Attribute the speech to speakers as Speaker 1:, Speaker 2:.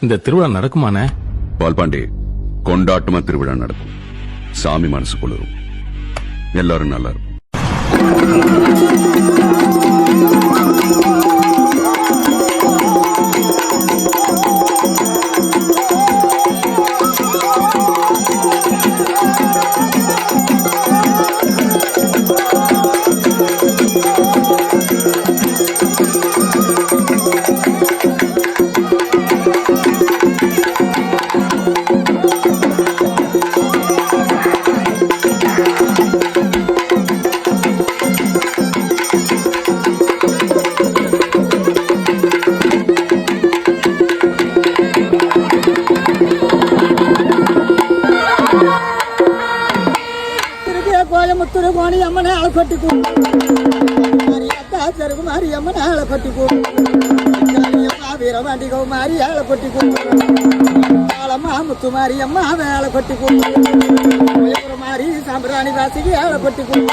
Speaker 1: இந்த திருவிழா நடக்குமானே?
Speaker 2: பால்பாண்டி, கொண்டாட்டமா திருவிழா நடக்கும். சாமி மனசு குளிரும். எல்லாரும் நல்லா இருக்கும்.
Speaker 3: கோயமுத்தூர் கோணி அம்மனை அழப்பட்டி கூறு மாறி அம்மனை அழப்பட்டி கூறு வீரவாண்டி கௌமாரி அழப்பட்டி கூறு முத்து மாரி அம்மா அழப்பட்டி கூறு மாறி சாம்பிராணி வாசிக்கு அழப்பட்டி கூறு